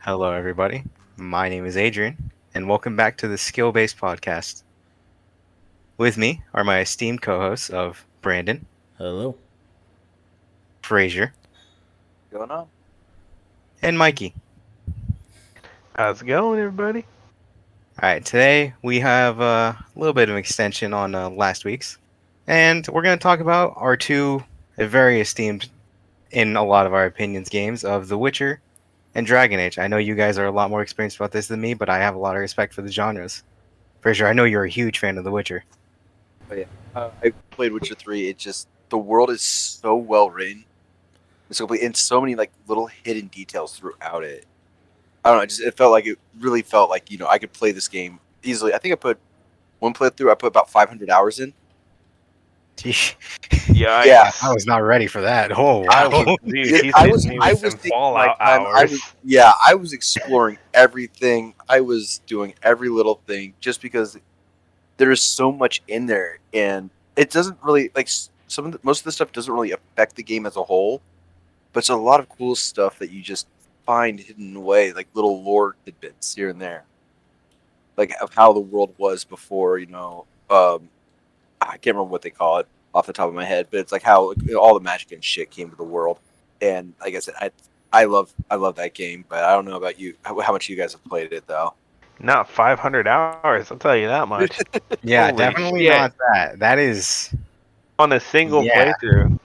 Hello, everybody. My name is Adrian, and welcome back to the Skill-Based podcast. With me are my esteemed co-hosts of Brandon, Hello. Fraser, Going on? and Mikey. How's it going, everybody? All right, today we have a little bit of an extension on last week's, and we're going to talk about our two very esteemed, in a lot of our opinions, games of The Witcher and Dragon Age. I know you guys are a lot more experienced about this than me, but I have a lot of respect for the genres. Fraser, I know you're a huge fan of The Witcher. Oh yeah, I played Witcher 3. It just the world is so well written, and so many like little hidden details throughout it. I don't know. It felt like really felt like I could play this game easily. I think I put one playthrough. I put about 500 hours in. Yeah, Yeah, I was not ready for that. Oh I wow! was, dude. He's I hitting was me I with was some taking my Fallout time. hours. I was exploring everything. I was doing every little thing just because there is so much in there, and it doesn't really like most of the stuff doesn't really affect the game as a whole, but it's a lot of cool stuff that you just find hidden away, like little lore tidbits here and there, like of how the world was before. I can't remember what they call it off the top of my head, but it's like how all the magic and shit came to the world. And like I said, I love that game, but I don't know about you, how much you guys have played it though. Not 500 hours. I'll tell you that much. Yeah, Holy definitely shit. not that. That is, On a single yeah, playthrough.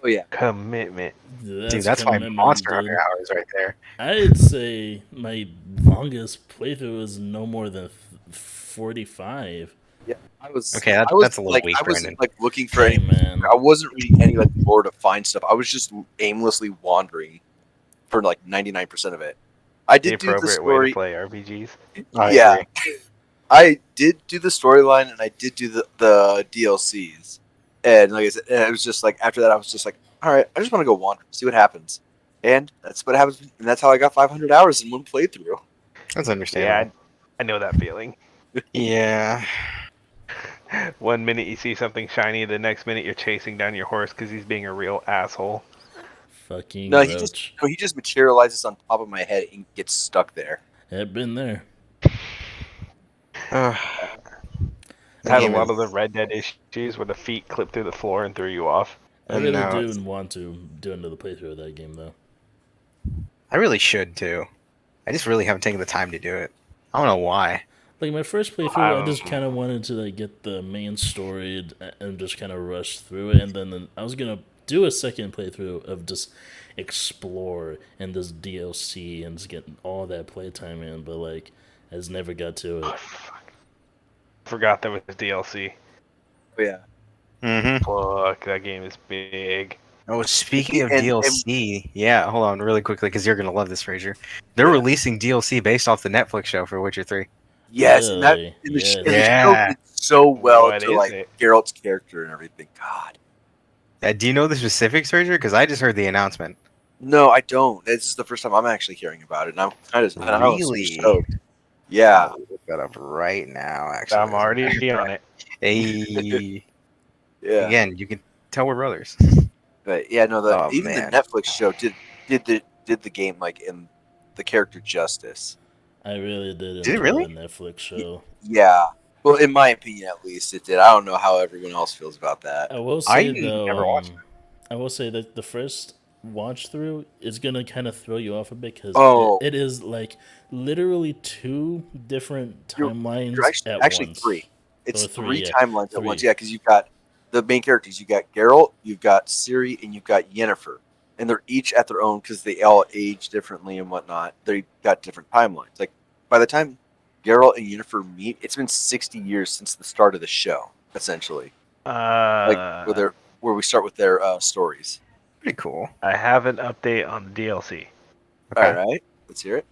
Oh yeah. Commitment. dude, that's my monster hunter hours right there. I'd say my longest playthrough was no more than 45. Yeah, I was Okay, I was that's a little like weak, I wasn't Brandon. like looking for Hey, any. man. I wasn't reading any like lore to find stuff. I was just aimlessly wandering for like 99% of it. I The did do the appropriate way to story. play RPGs. I Yeah, agree. I did do the storyline and I did do the DLCs. And like I said, and it was just like after that I was just like, all right, I just want to go wander, see what happens. And that's what happens, and that's how I got 500 hours in one playthrough. That's Yeah, understandable. I know that feeling. Yeah, 1 minute you see something shiny, the next minute you're chasing down your horse because he's being a real asshole. Fucking No, roach. he just materializes on top of my head and gets stuck there. I've been there. uh, the Had a game lot of the is. Red Dead issues where the feet clip through the floor and throw you off. I really No, do want to do another playthrough of that game, though. I really should too. I just really haven't taken the time to do it. I don't know why. Like, my first playthrough, I just kind of wanted to like get the main story and just kind of rush through it. And then I was going to do a second playthrough of just explore and this DLC and just get all that playtime in. But, like, I just never got to Oh, it. fuck. Forgot there was DLC. Oh yeah. Mm-hmm. Fuck, that game is big. Oh, speaking of And DLC, yeah, hold on really quickly because you're gonna love this, Fraser. They're Yeah. releasing DLC based off the Netflix show for Witcher 3. yes, and that Really? and the, Yes. and the show Yeah. did so well What to is like it? Geralt's character and everything. God, Do you know the specifics, Fraser? Because I just heard the announcement. no, I don't. This is the first time I'm actually hearing about it, and I'm kind of Really? stoked. Yeah, I'll look that up right now. Actually, I'm already on it. Hey, yeah. again, you can tell we're brothers. But yeah, no, Oh even man, the Netflix show did the game like in the character justice. I really did Did it enjoy really? the Netflix show. Yeah. Well, in my opinion, at least it did. I don't know how everyone else feels about that. I will I say though, never watched I will say that the first watch through is gonna kind of throw you off a bit because Oh. it is like literally two different You're- timelines You're at actually once. three. It's Or three, three yeah. timelines at Three. once. Yeah, because you've got the main characters. You've got Geralt, you've got Ciri, and you've got Yennefer. And they're each at their own because they all age differently and whatnot. They got different timelines. Like by the time Geralt and Yennefer meet, it's been 60 years since the start of the show, essentially. Like where we start with their stories. Pretty cool. I have an update on the DLC. Okay. All right, let's hear it.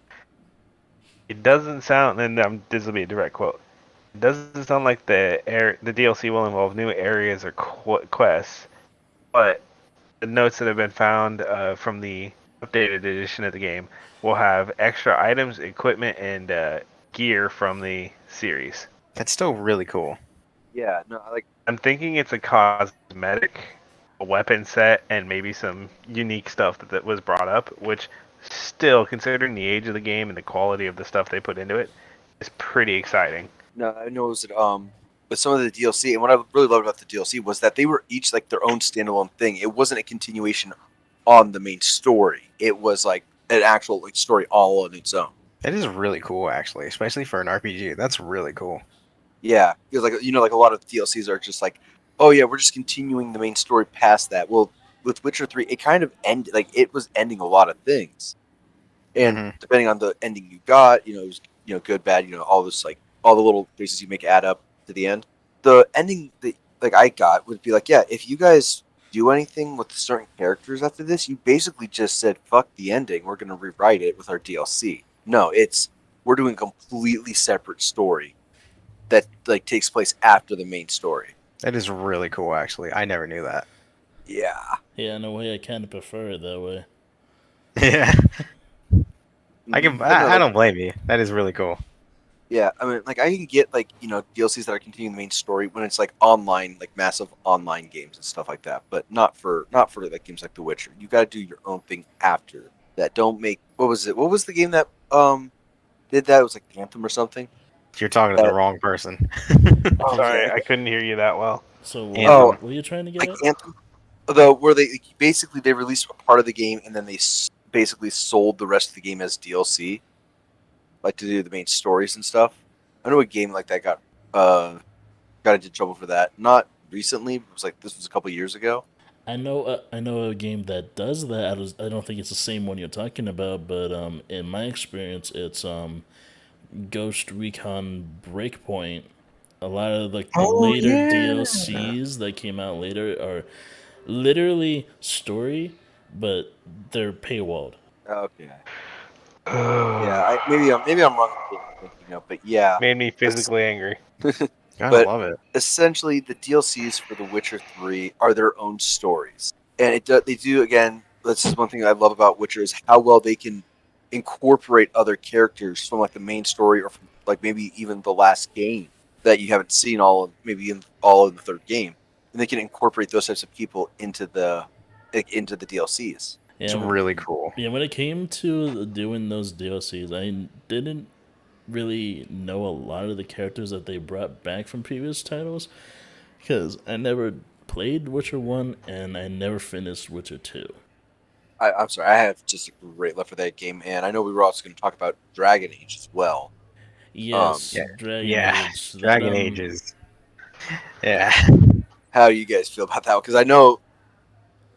It doesn't sound, and this will be a direct quote. It doesn't sound like the DLC will involve new areas or quests, but the notes that have been found from the updated edition of the game will have extra items, equipment, and gear from the series. That's still really cool. Yeah, no, I like. I'm thinking it's a cosmetic, a weapon set, and maybe some unique stuff that was brought up, which still, considering the age of the game and the quality of the stuff they put into it, is pretty exciting. No, I know it was with some of the DLC, and what I really loved about the DLC was that they were each like their own standalone thing. It wasn't a continuation on the main story. It was like an actual like story all on its own. It is really cool, actually, especially for an RPG. That's really cool. Yeah, because like like a lot of DLCs are just like, oh yeah, we're just continuing the main story past that. Well, with Witcher 3, it kind of it was ending a lot of things, and Hmm. depending on the ending you got, it was good, bad, all this like all the little pieces you make add up to the end. The ending that like I got would be like, yeah, if you guys do anything with certain characters after this, you basically just said fuck the ending. We're gonna rewrite it with our DLC. No, we're doing a completely separate story that like takes place after the main story. That is really cool, actually. I never knew that. Yeah. Yeah, in a way, I kind of prefer it that way. Yeah, But no, I like don't blame you. That is really cool. yeah, I mean like I can get like, DLCs that are continuing the main story when it's like online, like massive online games and stuff like that, but not for like games like The Witcher. You got to do your own thing after that. Don't make what was it? What was the game that did that? It was like Anthem or something. You're talking to the That wrong person. oh, Sorry, okay. I couldn't hear you that well. So Oh, what are you trying to get like at? Anthem, though, where they released a part of the game and then they basically sold the rest of the game as DLC, like to do the main stories and stuff. I know a game like that got into trouble for that. Not recently. It was like this was a couple years ago. I know a game that does that. I don't think it's the same one you're talking about, but in my experience, it's Ghost Recon Breakpoint. A lot of like the Oh later yeah. DLCs that came out later are literally story, but they're paywalled. Okay. Yeah, maybe I'm wrong in thinking of, but yeah. Made me es- physically angry. Gotta But love it. essentially, the DLCs for The Witcher 3 are their own stories, and they do again. This is one thing I love about Witcher is how well they can incorporate other characters from like the main story or from like maybe even the last game that you haven't seen maybe in all in the third game, and they can incorporate those types of people into the DLCs. It's Yeah, really cool. yeah. When it came to doing those DLCs, I didn't really know a lot of the characters that they brought back from previous titles because I never played Witcher 1 and I never finished Witcher 2. I'm sorry, I have just a great love for that game, and I know we were also going to talk about Dragon Age as well. Yes, Yeah, Dragon yeah. Age. That Dragon Ages. Yeah. How do you guys feel about that? Because I know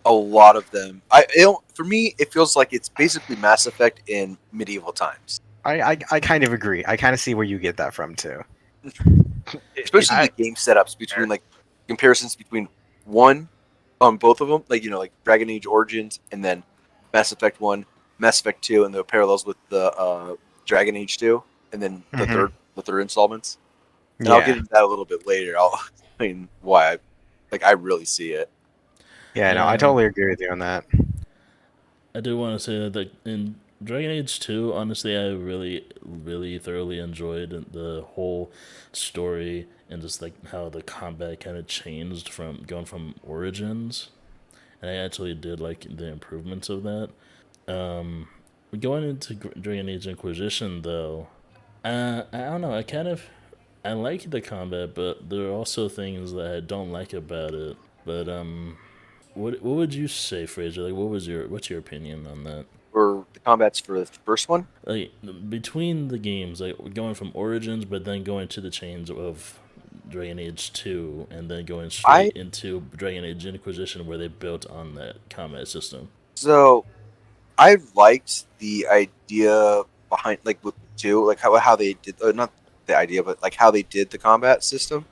a lot of them. For me, it feels like it's basically Mass Effect in medieval times, I kind of agree. I kind of see where you get that from too. especially I, the game setups between like comparisons between one on both of them, like like Dragon Age Origins and then Mass Effect 1, Mass Effect 2, and the parallels with the Dragon Age 2, and then Hmm. the third installments. And I'll get Yeah. into that a little bit later. I'll explain why I really see it. Yeah. No, I Yeah, totally agree with you on that. I do want to say that in Dragon Age 2, honestly, I really, really thoroughly enjoyed the whole story and just like how the combat kind of changed from going from Origins. And I actually did like the improvements of that. Um, Going into Dragon Age Inquisition, though, I don't know. I like the combat, but there are also things that I don't like about it. But what would you say, Fraser? Like, what's your opinion on that? For the combats for the first one, Like between the games, like going from Origins, but then going to the change of Dragon Age 2, and then going I straight into Dragon Age Inquisition, where they built on that combat system. so I liked the idea behind like with two, like how they did not the idea, but like how they did the combat system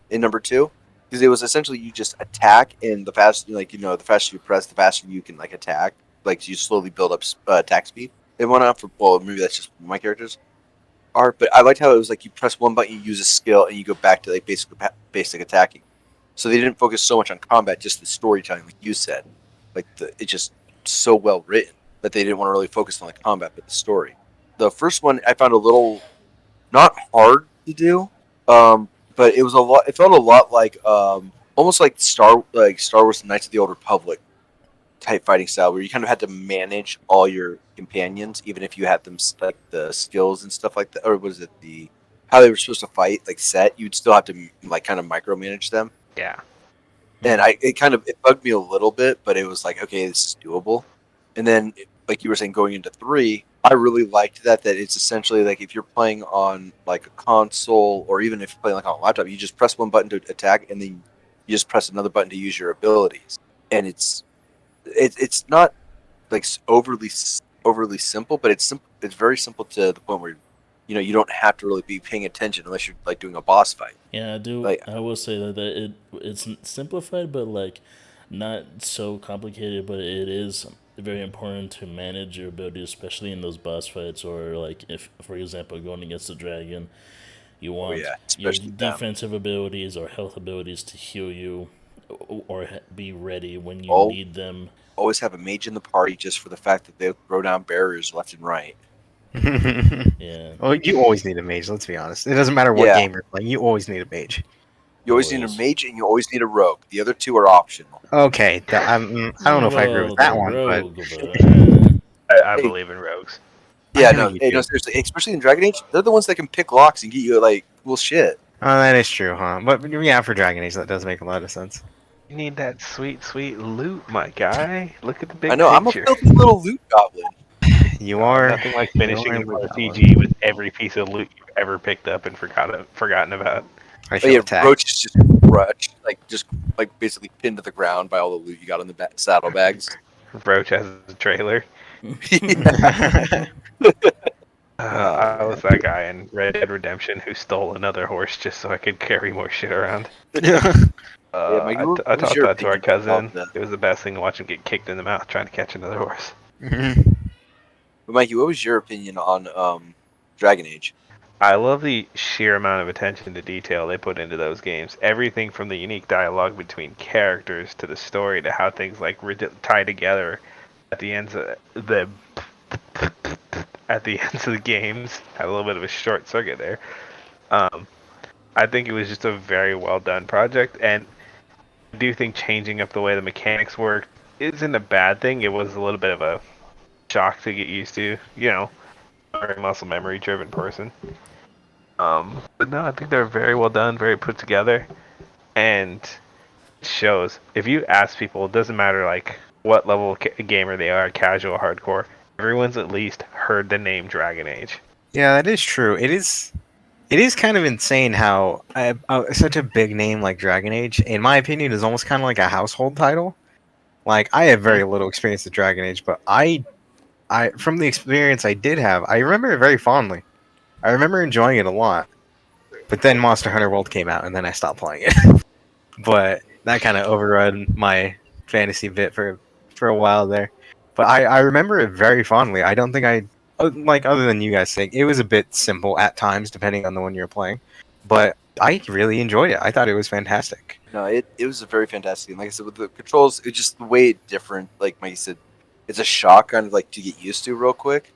in number two, because it was essentially you just attack, and the faster the faster you press, the faster you can like attack. Like you slowly build up attack speed. It went on for well, maybe that's just my characters are, but I liked how it was like you press one button, you use a skill, and you go back to like basic attacking. So they didn't focus so much on combat, just the storytelling, like you said. Like it's just so well written that they didn't want to really focus on the combat, but the story. The first one I found a little not hard to do, but it was a lot. It felt a lot like almost like Star Wars: Knights of the Old Republic, type fighting style where you kind of had to manage all your companions, even if you had them like the skills and stuff like that, or was it how they were supposed to fight like set? You'd still have to like kind of micromanage them. Yeah. And it bugged me a little bit, but it was like, okay, this is doable. And then, like you were saying, going into 3, I really liked that it's essentially like if you're playing on like a console or even if you're playing like on a laptop, you just press one button to attack and then you just press another button to use your abilities. And it's not like overly simple, but it's simple. It's very simple to the point where you don't have to really be paying attention unless you're like doing a boss fight. Yeah, I do. Like, I will say that it's simplified, but like not so complicated. But it is very important to manage your ability, especially in those boss fights, or like if, for example, going against a dragon, you want your defensive abilities or health abilities to heal you, or be ready when you need them. Always have a mage in the party just for the fact that they throw down barriers left and right. Yeah. Well, you always need a mage. Let's be honest. It doesn't matter what game you're playing. You always need a mage. You always need a mage, and you always need a rogue. The other two are optional. Okay, I don't know if I agree with that one, rogue, but I believe in rogues. Yeah, no, seriously, especially in Dragon Age, they're the ones that can pick locks and get you like cool shit. Oh, that is true, huh? But yeah, for Dragon Age, that does make a lot of sense. You need that sweet, sweet loot, my guy. Look at the big I know, picture. I'm a filthy little loot goblin. You are nothing like finishing an RPG with every piece of loot you've ever picked up and forgotten about. I feel attacked. Roach is just crushed, just basically pinned to the ground by all the loot you got in the saddlebags. Roach has a trailer. I was that guy in Red Dead Redemption who stole another horse just so I could carry more shit around. I taught that to our cousin. It was the best thing to watch him get kicked in the mouth trying to catch another horse. But Mikey, what was your opinion on Dragon Age? I love the sheer amount of attention to detail they put into those games. Everything from the unique dialogue between characters to the story to how things like tie together at the ends of the games. Had a little bit of a short circuit there. I think it was just a very well done project, and I do think changing up the way the mechanics work isn't a bad thing. It was a little bit of a shock to get used to, very muscle memory driven person. But no, I think they're very well done, very put together, and it shows. If you ask people, it doesn't matter like what level gamer they are, casual, hardcore, everyone's at least heard the name Dragon Age. Yeah, that is true. It is kind of insane how such a big name like Dragon Age, in my opinion, is almost kind of like a household title. Like, I have very little experience with Dragon Age, but I from the experience I did have, I remember it very fondly. I remember enjoying it a lot. But then Monster Hunter World came out, and then I stopped playing it. But that kind of overrode my fantasy bit for a while there. But I remember it very fondly. I don't think other than you guys saying, it was a bit simple at times, depending on the one you're playing. But I really enjoyed it. I thought it was fantastic. No, it was a very fantastic game. Like I said, with the controls, it's just the way it's different. Like Mikey said, it's a shock kind of like to get used to real quick.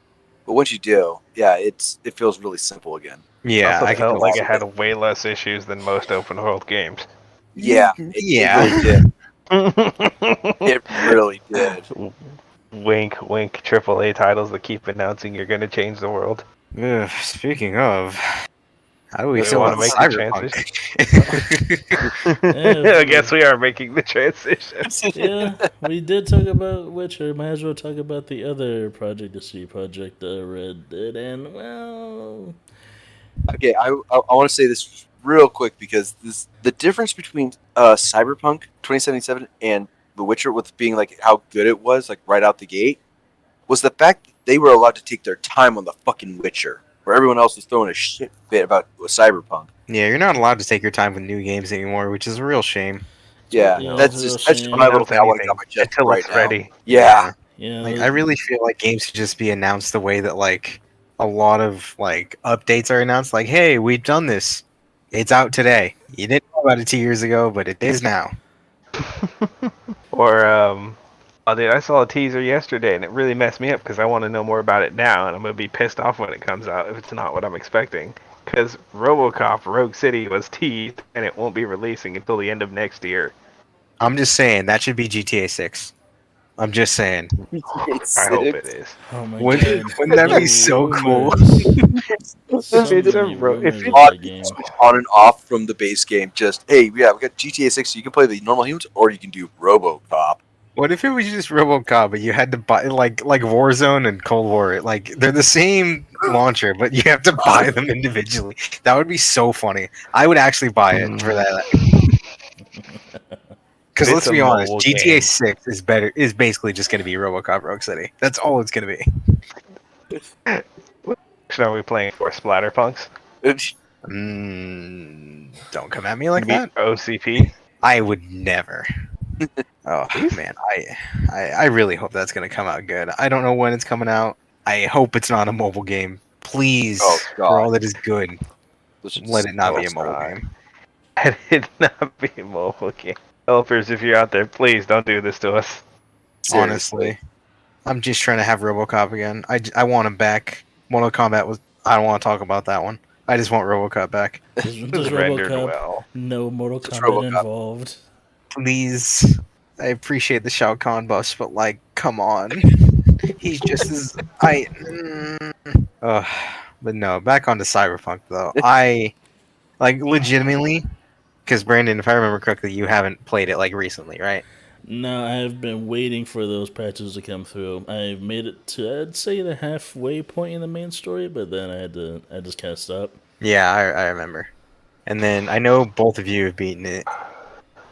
But once you do, yeah, it feels really simple again. Yeah, I felt like it had way less issues than most open world games. Yeah, it really did. Wink, wink, AAA titles that keep announcing you're going to change the world. Speaking of, how do we feel want to make Cyberpunk? The transition? I guess we are making the transition. Yeah, we did talk about Witcher. Might as well talk about the other project, the CD Projekt Red did, and well. Okay, I want to say this real quick because the difference between Cyberpunk 2077 and The Witcher, with being like how good it was, like right out the gate, was the fact that they were allowed to take their time on the fucking Witcher, where everyone else was throwing a shit fit about Cyberpunk. Yeah, you're not allowed to take your time with new games anymore, which is a real shame. Yeah, that's just my little thing I want to get on my chest right now. Ready. Yeah. Like, I really feel like games should just be announced the way that like a lot of like updates are announced. Like, hey, we've done this. It's out today. You didn't know about it 2 years ago, but it is now. Or I saw a teaser yesterday and it really messed me up because I want to know more about it now, and I'm gonna be pissed off when it comes out if it's not what I'm expecting. Because RoboCop Rogue City was teased and it won't be releasing until the end of next year. I'm just saying that should be GTA 6. I'm just saying. I hope it is. Oh my Wouldn't, god. wouldn't that The be so cool? rumors. So It's a many rumors if of it, that On, game. switch on and off from the base game. Just hey, yeah, we got GTA 6. So you can play the normal humans, or you can do RoboCop. What if it was just RoboCop, but you had to buy like Warzone and Cold War? Like they're the same launcher, but you have to buy them individually. That would be so funny. I would actually buy it for that. Because let's It's a be honest, mobile GTA game. 6 is basically just going to be RoboCop Rogue City. That's all it's going to be. Are we playing for Splatterpunks? Don't come at me like Beat that. OCP? I would never. Oh Please? man, I really hope that's going to come out good. I don't know when it's coming out. I hope it's not a mobile game. Please, Oh, for God. all that is good, Let's just- let it not oh, be a mobile God. game. And it not be a mobile game. Developers, if you're out there, please don't do this to us. seriously. Honestly, I'm just trying to have RoboCop again. I want him back. Mortal Kombat was. I don't want to talk about that one. I just want RoboCop back. Does It was rendered RoboCop well. no Mortal Just Kombat RoboCop. involved? Please, I appreciate the Shao Kahn bust, but like, come on. He's just as I. But no, back onto Cyberpunk though. I like legitimately because Brandon, if I remember correctly, you haven't played it like recently, right? No, I've been waiting for those patches to come through. I've made it to, I'd say, the halfway point in the main story, but then I just kind of stopped. Yeah, I remember. And then I know both of you have beaten it.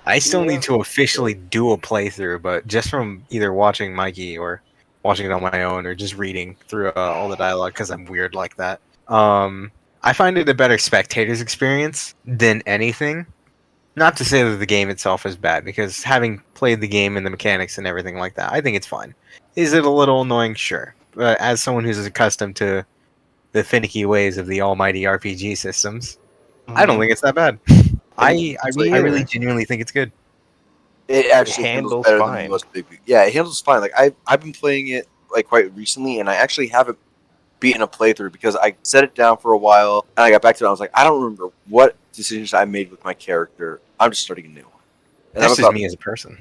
I still need to officially do a playthrough, but just from either watching Mikey or watching it on my own or just reading through all the dialogue because I'm weird like that. I find it a better spectator's experience than anything. Not to say that the game itself is bad, because having played the game and the mechanics and everything like that, I think it's fine. Is it a little annoying? Sure. But as someone who's accustomed to the finicky ways of the almighty RPG systems, I don't think it's that bad. I really genuinely think it's good. It actually It handles handles better fine. than most big. Yeah, it handles fine. Like I've been playing it like quite recently, and I actually haven't beaten a playthrough because I set it down for a while and I got back to it. And I was like, I don't remember what decisions I made with my character. I'm just starting a new one. And That's I'm just about, me as a person.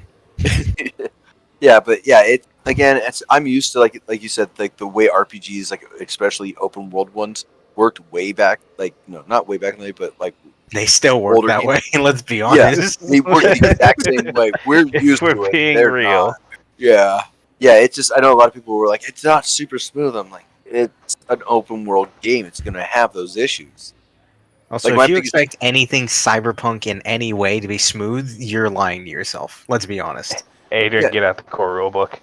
yeah, but yeah, it again. I'm used to like you said, like the way RPGs, like especially open world ones, worked way back. Like not way back in the day, but like They still work older that games. way. Let's be Yeah, honest. they work the exact same way. We're If used we're to it. being They're real. not. Yeah, yeah. It's just I know a lot of people were like, it's not super smooth. I'm like, it's an open world game. It's gonna have those issues. Also, Like if my you biggest expect anything cyberpunk in any way to be smooth, you're lying to yourself. Let's be honest. Adrian, Yeah. get out the core rulebook.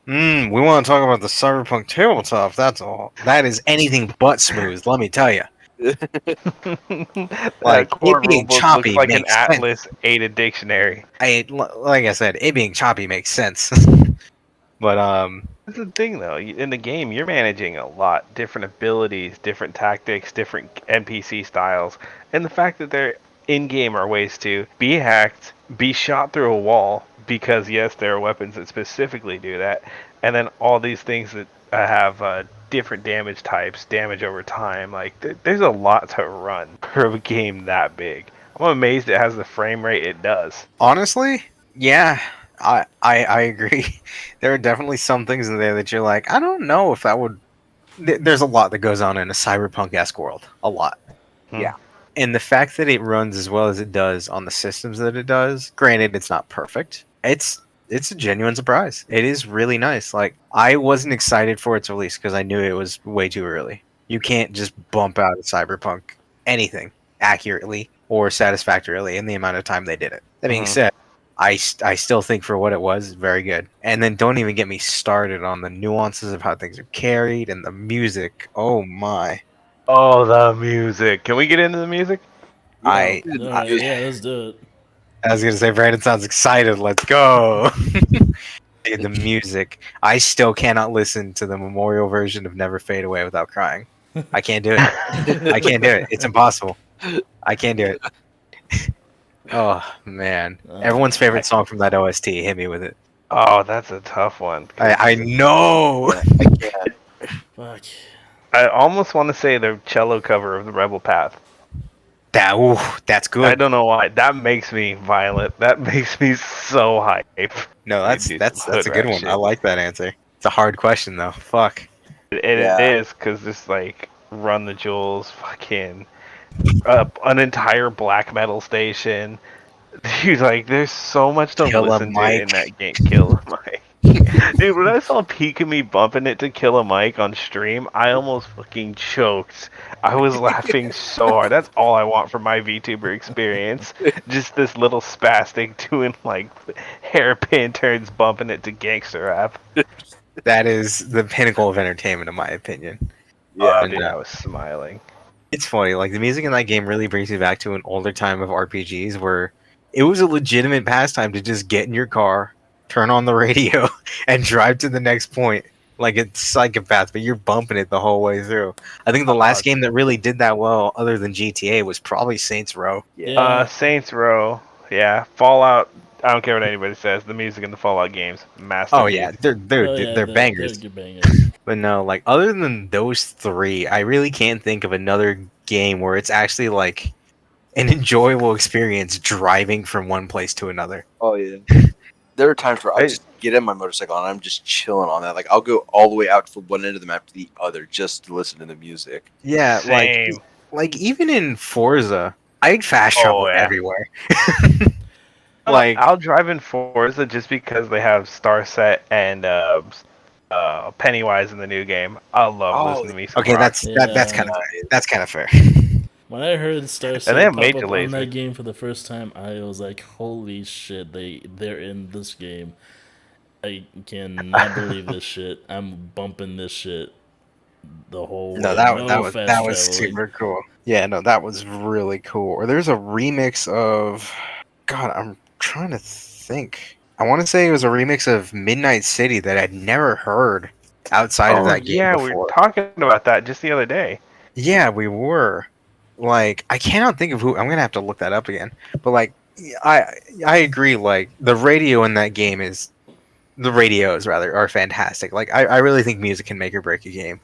We want to talk about the cyberpunk tabletop. That's all. That is anything but smooth. Let me tell you. That Like, core it being rulebook looks choppy like an makes sense. Atlas aided dictionary. Like I said, it being choppy makes sense. But That's the thing, though. In the game, you're managing a lot. Different abilities, different tactics, different NPC styles. And the fact that they're in-game are ways to be hacked, be shot through a wall, because, yes, there are weapons that specifically do that. And then all these things that have different damage types, damage over time. Like, there's a lot to run for a game that big. I'm amazed it has the frame rate it does. honestly, yeah, I agree. There are definitely some things in there that you're like, I don't know if that would. There's a lot that goes on in a cyberpunk-esque world. A lot. Yeah. And the fact that it runs as well as it does on the systems that it does, granted it's not perfect. It's a genuine surprise. It is really nice. Like, I wasn't excited for its release because I knew it was way too early. You can't just bump out a cyberpunk anything accurately or satisfactorily in the amount of time they did it. That being said, I still think for what it was, very good. And then don't even get me started on the nuances of how things are carried and the music. Oh my. Oh, the music. Can we get into the music? I Alright, yeah, let's do it. I was gonna say Brandon sounds excited. Let's go. Dude, the music. I still cannot listen to the memorial version of Never Fade Away without crying. I can't do it. I can't do it. It's impossible. I can't do it. Oh man. Everyone's favorite song from that OST. Hit me with it. Oh, that's a tough one. I know. I can't. Fuck. I almost want to say the cello cover of the Rebel Path. That's I good. don't know why. That makes me violent. That makes me so hype. No, I do some that's hood a good rat one. I shit. like that answer. It's a hard question though. Fuck. It Yeah. is because just like run the jewels, fucking an entire black metal station. Dude, like there's so much to Kill a listen to Mike. in that game. Kill Mike. Dude, when I saw Peek and me bumping it to Kill a Mike on stream, I almost fucking choked. I was laughing so hard. That's all I want from my VTuber experience. Just this little spastic doing like hairpin turns bumping it to gangster rap. That is the pinnacle of entertainment, in my opinion. Yeah. And Dude, I was smiling. it's funny, like the music in that game really brings me back to an older time of RPGs where it was a legitimate pastime to just get in your car, turn on the radio, and drive to the next point. Like it's psychopath, but you're bumping it the whole way through. I think the last game that really did that well, other than GTA, was probably Saints Row. Yeah. Saints Row, yeah. Fallout, I don't care what anybody says. The music in the Fallout games, Oh yeah, masterpiece. Oh yeah, they're they're bangers. good bangers. But no, like other than those three, I really can't think of another game where it's actually like an enjoyable experience driving from one place to another. Oh yeah. There are times where I'll just get in my motorcycle and I'm just chilling on that. Like I'll go all the way out from one end of the map to the other just to listen to the music. Yeah, Same. like even in Forza, I'd fast travel Oh yeah. everywhere. I'll drive in Forza just because they have Starset and Pennywise in the new game. I love Oh, listening to me some Okay, rock. that's kind of fair. When I heard Star And they City have pop Major up on Lazer. that game for the first time, I was like, "Holy shit! They're in this game! I cannot believe this shit. I'm bumping this shit the whole No, way. No fast that was traveling. super cool. Yeah, no, that was really cool. Or there's a remix of God, I'm trying to think. I want to say it was a remix of Midnight City that I'd never heard outside of Oh that game yeah, we were before. talking about that just the other day. Yeah, we were. Like, I cannot think of who. I'm gonna have to look that up again. But like, I agree. Like, the radio in that game is the radios rather are fantastic. Like, I really think music can make or break a game.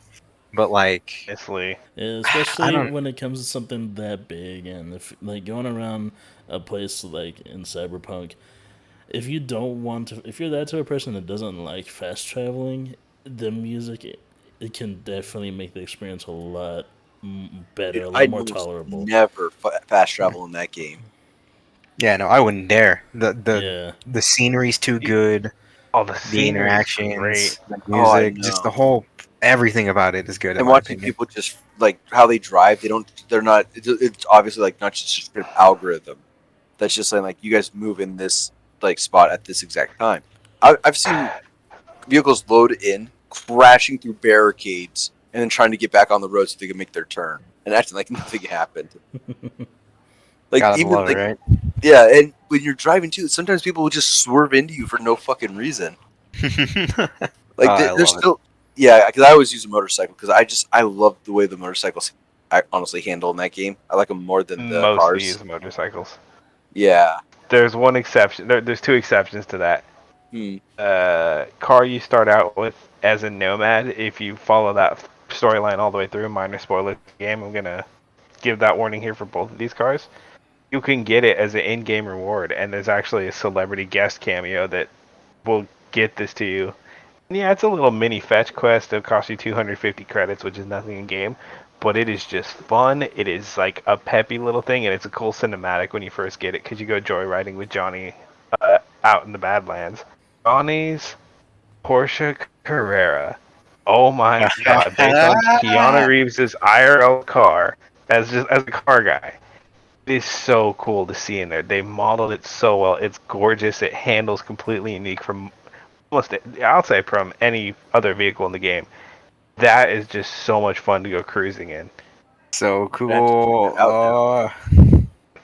But like, Honestly, Yeah, I especially don't. when it comes to something that big, and if like going around a place like in Cyberpunk, if you don't want to, if you're that type of person that doesn't like fast traveling, the music it can definitely make the experience a lot better, Dude, a lot I'd more almost tolerable. never fast travel in that game. Yeah, no, I wouldn't dare. Yeah, The scenery's too good. oh the The scenery is great. interactions, the Oh, I music, just the know. whole everything about it is good in And my watching opinion. people just like how they drive, they're not. It's obviously like not just a straight algorithm. That's just saying like you guys move in this like spot at this exact time. I've seen vehicles load in, crashing through barricades, and then trying to get back on the road so they can make their turn, and acting like nothing happened. Like Gotta even love it, like right? yeah, and when you're driving too, sometimes people will just swerve into you for no fucking reason. Like I they're love it. still yeah, because I always use a motorcycle because I love the way the motorcycles I honestly handle in that game. I like them more than the Mostly cars. use motorcycles. Yeah. There's one exception. There's two exceptions to that. Hmm. Car you start out with as a nomad. If you follow that storyline all the way through, minor spoiler game. I'm gonna give that warning here for both of these cars. You can get it as an in-game reward, and there's actually a celebrity guest cameo that will get this to you. Yeah, it's a little mini fetch quest. It'll cost you 250 credits, which is nothing in game, but it is just fun. It is like a peppy little thing, and it's a cool cinematic when you first get it because you go joyriding with Johnny out in the Badlands. Johnny's Porsche Carrera. Oh my god, based on Keanu Reeves' IRL car as a car guy. It is so cool to see in there. They modeled it so well. It's gorgeous. It handles completely unique from almost, I'll say, from any other vehicle in the game. That is just so much fun to go cruising in. So I have to check cool. that out now.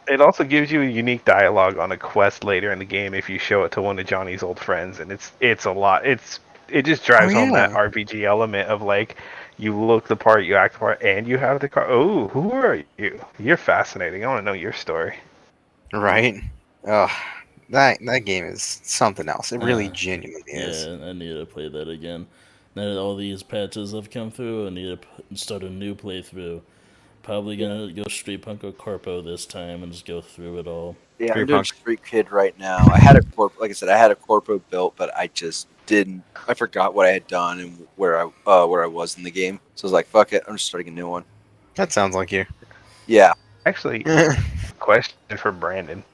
It also gives you a unique dialogue on a quest later in the game if you show it to one of Johnny's old friends, and it's a lot. It just Oh drives home that yeah. RPG element of like you look the part, you act the part, and you have the car. Oh, who are you? You're fascinating. I want to know your story. Right. Ugh. That game is something else. It really uh, genuinely is. yeah. I need to play that again. Now that all these patches have come through, I need to start a new playthrough. Probably gonna go Street Punk or Corpo this time and just go through it all. Yeah, I'm Street doing Punk. Street Kid right now. I had a like I said, I had a corpo built, but I just didn't. I forgot what I had done and where I was in the game. So I was like, fuck it, I'm just starting a new one. That sounds like you. Yeah, Actually, question for Brandon.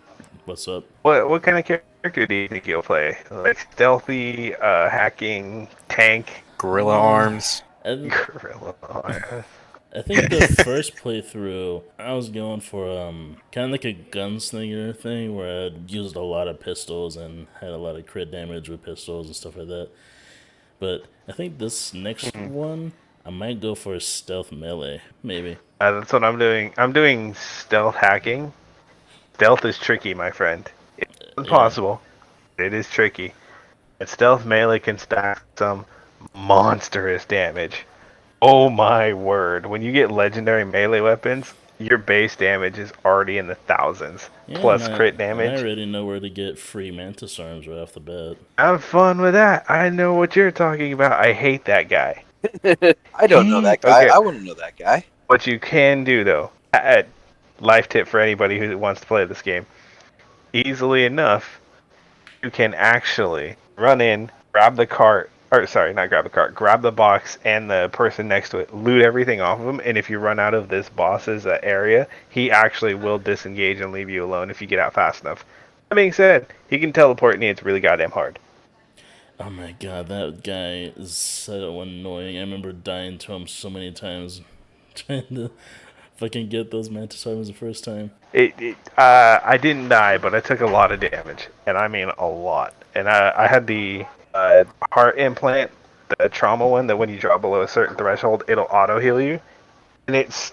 What's up? What kind of character do you think you'll play? Like stealthy, hacking, tank, Gorilla arms. gorilla? I think the first playthrough, I was going for kind of like a gunslinger thing where I used a lot of pistols and had a lot of crit damage with pistols and stuff like that. But I think this next one, I might go for a stealth melee, maybe. That's what I'm doing. I'm doing stealth hacking. Stealth is tricky, my friend. It's impossible. It is tricky. And stealth melee can stack some monstrous damage. Oh my word. When you get legendary melee weapons, your base damage is already in the thousands. Yeah, Plus crit and I damage. already know where to get free mantis arms right off the bat. Have fun with that. I know what you're talking about. I hate that guy. I don't know that guy. Okay. I want to know that guy. What you can do though, life tip for anybody who wants to play this game, easily enough, you can actually run in, grab the cart, or sorry, not grab the cart, grab the box and the person next to it, loot everything off of him, and if you run out of this boss's area, he actually will disengage and leave you alone if you get out fast enough. That being said, he can teleport and it's really goddamn hard. Oh my god, that guy is so annoying. I remember dying to him so many times trying to fucking get those mantis arms the first time. I didn't die, but I took a lot of damage, and I mean a lot. And I had the heart implant, the trauma one, that when you drop below a certain threshold, it'll auto heal you, and it's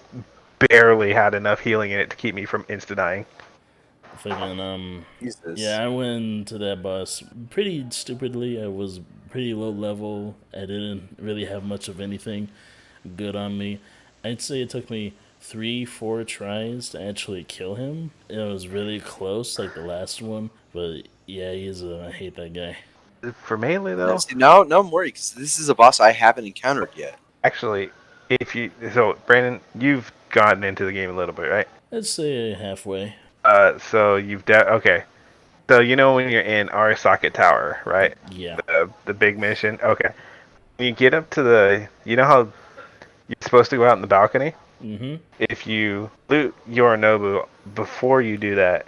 barely had enough healing in it to keep me from insta dying. Fucking Jesus. yeah, I went to that boss pretty stupidly. I was pretty low level. I didn't really have much of anything good on me. I'd say it took me 3-4 tries to actually kill him. It was really close, like the last one. But yeah, I hate that guy. For melee though, Now I'm worried because this is a boss I haven't encountered yet. actually, Brandon, you've gotten into the game a little bit, right? I'd say halfway. So okay. So you know when you're in our socket tower, right? Yeah. The big mission. Okay. When you get up to you know how you're supposed to go out in the balcony? Mm-hmm. If you loot Yorinobu before you do that,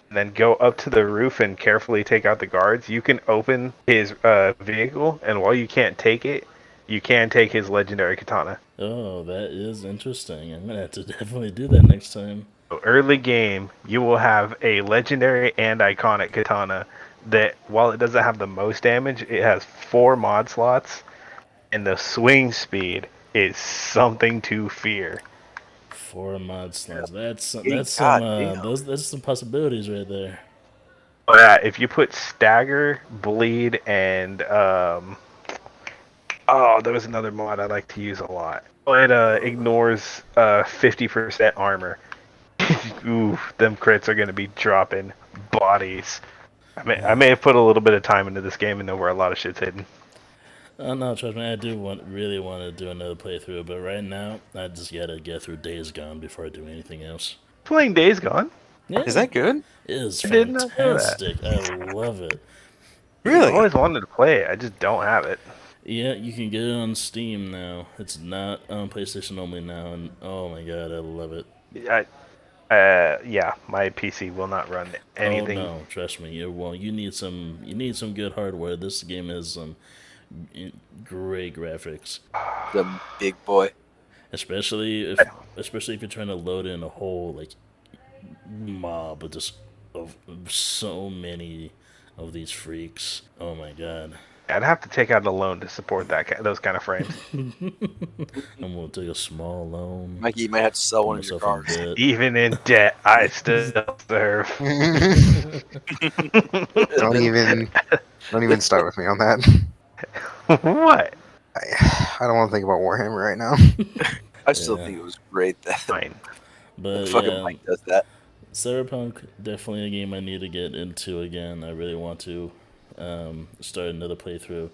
and then go up to the roof and carefully take out the guards, you can open his vehicle, and while you can't take it, you can take his legendary katana. Oh, that is interesting. I'm gonna have to definitely do that next time. So early game, you will have a legendary and iconic katana that, while it doesn't have the most damage, it has 4 mod slots, and the swing speed is something to fear. 4 mod slots. That's God some damn. that's some possibilities right there. But yeah, if you put stagger, bleed, and there was another mod I like to use a lot. It ignores 50% armor. Ooh, them crits are gonna be dropping bodies. I may have put a little bit of time into this game and know where a lot of shit's hidden. No, trust me, I do really want to do another playthrough, but right now I just gotta get through Days Gone before I do anything else. Playing Days Gone? Yeah, Is that good? it is I did not know that. fantastic. I love it. I've Really? always wanted to play it. I just don't have it. Yeah, you can get it on Steam now. It's not on PlayStation only now, and oh my god, I love it. Yeah, my PC will not run anything. Oh no, trust me. You need some good hardware. This game has some great graphics, The big boy. especially if you're trying to load in a whole like mob of so many of these freaks. Oh my god. I'd have to take out a loan to support those kind of frames. I'm gonna take a small loan. Mikey, you might have to sell one of your myself in cars. debt. Even in debt, I still serve. Don't even start with me on that. What? I don't want to think about Warhammer right now. I still Yeah. think it was great that Fine. But fucking yeah, Mike does that. Cyberpunk definitely a game I need to get into again. I really want to start another playthrough.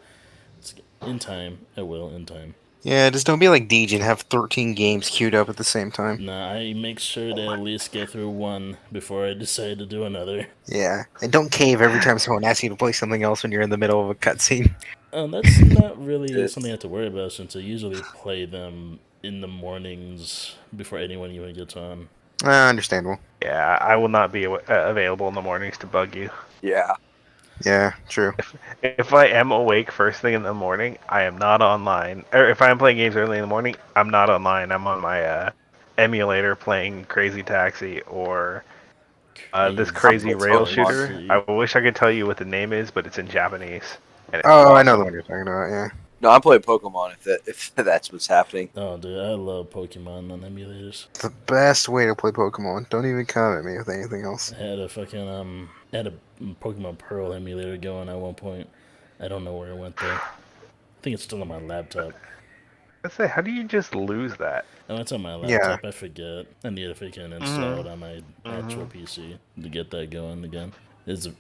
In time, I will. In time. Yeah, just don't be like Deej and have 13 games queued up at the same time. Nah, I make sure to at least get through one before I decide to do another. Yeah, and don't cave every time someone asks you to play something else when you're in the middle of a cutscene. That's not really something I have to worry about since I usually play them in the mornings before anyone even gets on. Understandable. Yeah, I will not be available in the mornings to bug you. Yeah. Yeah, true. If I am awake first thing in the morning, I am not online. Or if I'm playing games early in the morning, I'm not online. I'm on my emulator playing Crazy Taxi or this crazy rail shooter. Taxi. I wish I could tell you what the name is, but it's in Japanese. And it's Oh, I know awesome. the one you're talking about. Yeah. No, I'm playing Pokemon if that's what's happening. Oh, dude, I love Pokemon on emulators. The best way to play Pokemon. Don't even come at me with anything else. I had a Pokemon Pearl emulator going at one point. I don't know where it went though. I think it's still on my laptop. I say, how do you just lose that? Oh, it's on my Yeah. laptop. I forget. I need to freaking install it on my actual PC to get that going again. It's a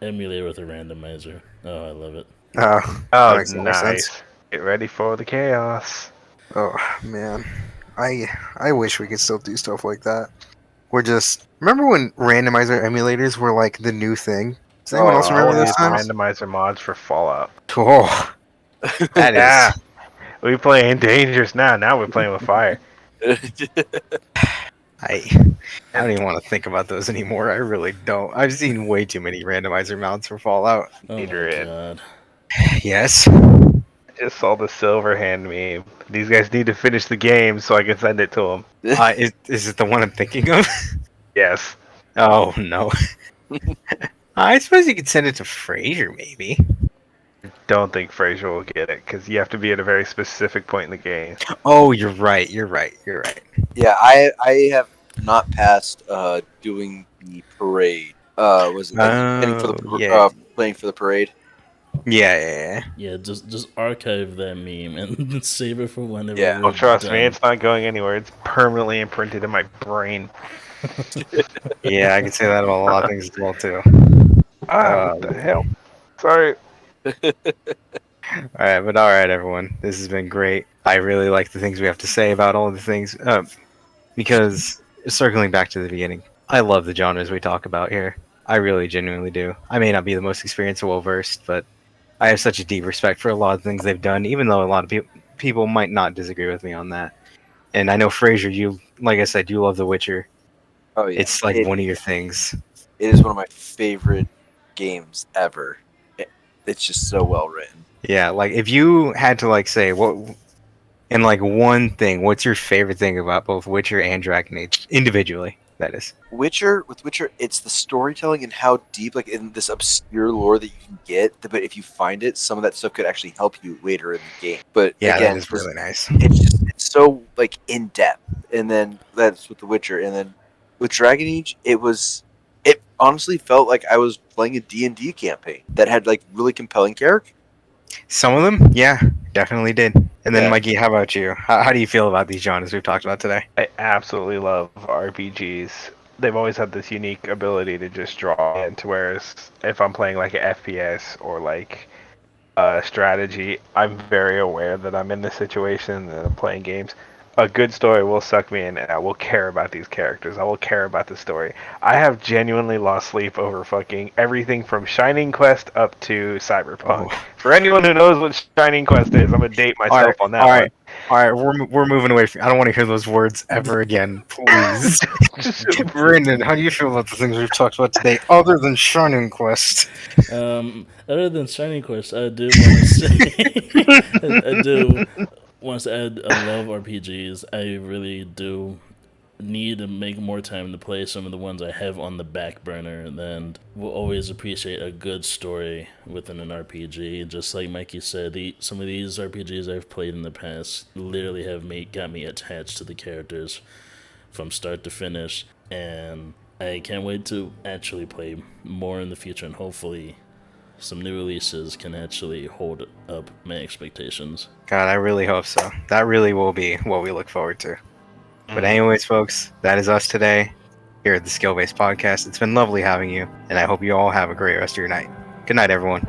emulator with a randomizer. Oh, I love it. That Oh, makes a lot of sense. nice. Get ready for the chaos. Oh man, I wish we could still do stuff like that. Remember when randomizer emulators were like the new thing? Does anyone else I remember will those use times? randomizer mods for Fallout. Oh, that Yeah, is. we playing dangerous now. Now we're playing with fire. I don't even want to think about those anymore. I really don't. I've seen way too many randomizer mounts for Fallout. Oh my Adrian. god. Yes. I just saw the silver hand meme. These guys need to finish the game so I can send it to them. Is it the one I'm thinking of? Yes. Oh no. I suppose you could send it to Fraser, maybe. Don't think Fraser will get it because you have to be at a very specific point in the game. Oh, you're right. You're right. Yeah, I have not passed doing the parade. Was it like playing for the parade? Yeah. Yeah, just archive that meme and save it for whenever Yeah. we're Oh, trust done. me, it's not going anywhere. It's permanently imprinted in my brain. Yeah, I can say that about a lot of things as well too. What the hell? Sorry. All right, everyone. This has been great. I really like the things we have to say about all of the things. Because circling back to the beginning, I love the genres we talk about here. I really genuinely do. I may not be the most experienced or well versed, but I have such a deep respect for a lot of things they've done, even though a lot of people might not disagree with me on that. And I know Fraser, you, like I said, you love The Witcher. Oh yeah, It's like one of your things. It is one of my favorite games ever. It's just so well written. Yeah, like if you had to like say what, and like one thing, what's your favorite thing about both Witcher and Dragon Age individually? That is. Witcher, it's the storytelling and how deep, like in this obscure lore that you can get. But if you find it, some of that stuff could actually help you later in the game. But Yeah, again, that is really nice. it's so like in depth. And then that's with The Witcher. And then with Dragon Age, it honestly felt like I was playing a D&D campaign that had like really compelling characters. Some of them, yeah, definitely did. And then, Yeah. Mikey, how about you? How do you feel about these genres we've talked about today? I absolutely love RPGs. They've always had this unique ability to just draw into, whereas if I'm playing like an FPS or like strategy, I'm very aware that I'm in this situation and I'm playing games. A good story will suck me in, and I will care about these characters. I will care about the story. I have genuinely lost sleep over fucking everything from Shining Quest up to Cyberpunk. Oh. For anyone who knows what Shining Quest is, I'm gonna date myself on that one. All right, we're moving away from. I don't want to hear those words ever again, please. Brandon, how do you feel about the things we've talked about today, other than Shining Quest? Other than Shining Quest, I do want to say I do want to add. I love RPGs. I really do need to make more time to play some of the ones I have on the back burner, and will always appreciate a good story within an RPG. Just like Mikey said, some of these RPGs I've played in the past literally have got me attached to the characters from start to finish, and I can't wait to actually play more in the future, and hopefully some new releases can actually hold up my expectations. God, I really hope so. That really will be what we look forward to. But anyways, folks, that is us today here at the Skillbased Podcast. It's been lovely having you, and I hope you all have a great rest of your night. Good night, everyone.